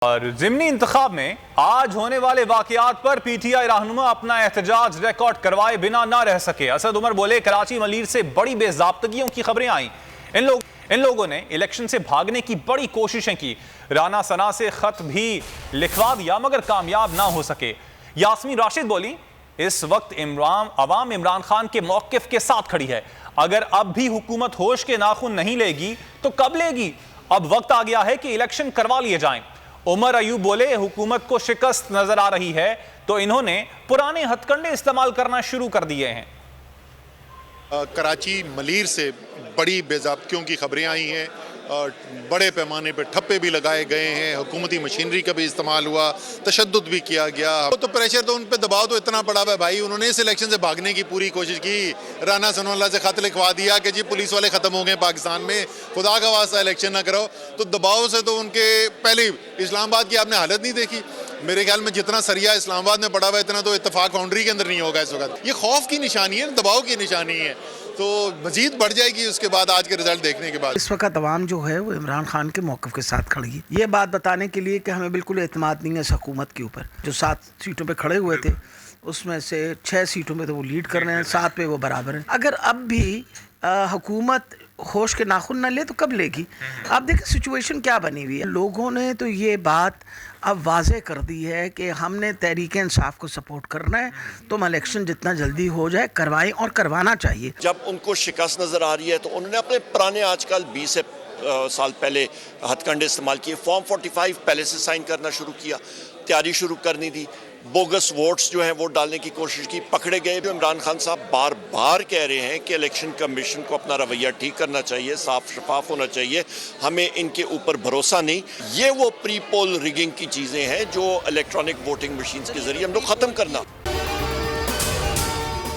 और ज़िमनी इंतखाब में आज होने वाले वाकयात पर पीटीआई रहनुमा अपना एहतजाज रिकॉर्ड करवाए बिना ना रह सके। असद उमर बोले, कराची मलीर से बड़ी बेज़ाब्तगियों की खबरें आई। इन लोगों ने इलेक्शन से भागने की बड़ी कोशिशें की। राना सना से खत भी लिखवा दिया मगर कामयाब ना हो सके। यास्मीन राशिद बोली, इस वक्त अवाम इमरान खान के मौक़िफ़ के साथ खड़ी है। अगर अब भी हुकूमत होश के नाखून नहीं लेगी तो कब लेगी? अब वक्त आ गया है कि इलेक्शन करवा लिए जाएं। उमर अयूब बोले, हुकूमत को शिकस्त नजर आ रही है तो इन्होंने पुराने हथकंडे इस्तेमाल करना शुरू कर दिए हैं। कराची मलीर से बड़ी बेज़ाब्तियों की खबरें आई हैं और बड़े पैमाने पर ठप्पे भी लगाए गए हैं, हुकूमती मशीनरी का भी इस्तेमाल हुआ, तशद्दुद भी किया गया। तो प्रेशर तो उन पर दबाव तो इतना पड़ा है भाई, उन्होंने इस इलेक्शन से भागने की पूरी कोशिश की। राना सनोल्ला से खत लिखवा दिया कि जी पुलिस वाले ख़त्म हो गए पाकिस्तान में, खुदा का वास्ता इलेक्शन ना करो। तो दबाव से तो उनके पहले इस्लामाबाद की आपने हालत नहीं देखी। मेरे ख्याल में जितना सरिया इस्लामाबाद में पड़ा हुआ है इतना तो इत्तेफाक बाउंड्री के अंदर नहीं होगा इस वक्त। ये खौफ की निशानी है, दबाव की निशानी है, तो मजीद बढ़ जाएगी उसके बाद, आज के रिजल्ट देखने के बाद। इस वक्त अवाम जो है वो इमरान खान के मौक़िफ़ के साथ खड़ी है। ये बात बताने के लिए कि हमें बिल्कुल एतमाद नहीं है इस हुकूमत के ऊपर। जो 7 सीटों पे खड़े हुए थे उसमें से 6 सीटों पे तो वो लीड कर रहे हैं, 7 पे वो बराबर हैं। अगर अब भी हुकूमत होश के नाखून न ले तो कब लेगी? आप देखिए सिचुएशन क्या बनी हुई है। लोगों ने तो ये बात अब वाज़े कर दी है कि हमने तहरीक इंसाफ को सपोर्ट करना है, तो हम इलेक्शन जितना जल्दी हो जाए करवाएं और करवाना चाहिए। जब उनको शिकस्त नज़र आ रही है तो उन्होंने अपने पुराने आजकल 20 साल पहले हथकंडे इस्तेमाल किए। फॉर्म 45 पहले से साइन करना शुरू किया, तैयारी शुरू करनी थी, बोगस वोट्स जो हैं वोट डालने की कोशिश की, पकड़े गए। जो इमरान खान साहब बार बार कह रहे हैं कि इलेक्शन कमीशन को अपना रवैया ठीक करना चाहिए, साफ शफाफ होना चाहिए, हमें इनके ऊपर भरोसा नहीं। ये वो प्री पोल रिगिंग की चीज़ें हैं जो इलेक्ट्रॉनिक वोटिंग मशीन के जरिए हम लोग ख़त्म करना।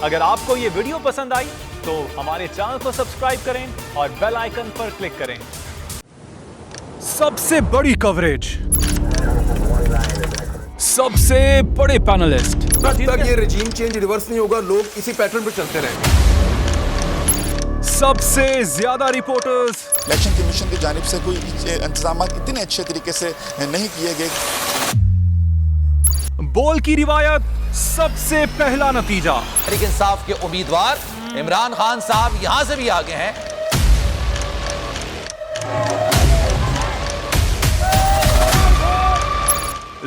अगर आपको ये वीडियो पसंद आई तो हमारे चैनल को सब्सक्राइब करें और बेल आइकन पर क्लिक करें। सबसे बड़ी कवरेज, सबसे बड़े पैनलिस्ट, जब तक ये रजीम चेंज रिवर्स नहीं होगा लोग इसी पैटर्न पर चलते रहेंगे। सबसे ज्यादा रिपोर्टर्स, इलेक्शन कमीशन की जानिब से कोई इंतजाम इतने अच्छे तरीके से नहीं किए गए। बोल की रिवायत, सबसे पहला नतीजा। तहरीक इंसाफ के उम्मीदवार इमरान खान साहब यहां से भी आगे हैं।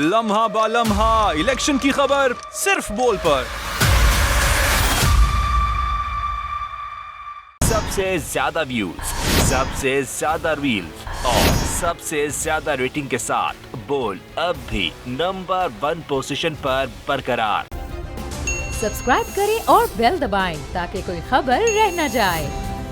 लम्हा बा लम्हा इलेक्शन की खबर सिर्फ बोल पर। सबसे ज्यादा व्यूज, सबसे ज्यादा रील्स और सबसे ज्यादा रेटिंग के साथ बोल अब भी नंबर 1 पोजीशन पर बरकरार। सब्सक्राइब करें और बेल दबाएं ताकि कोई खबर रह न जाए।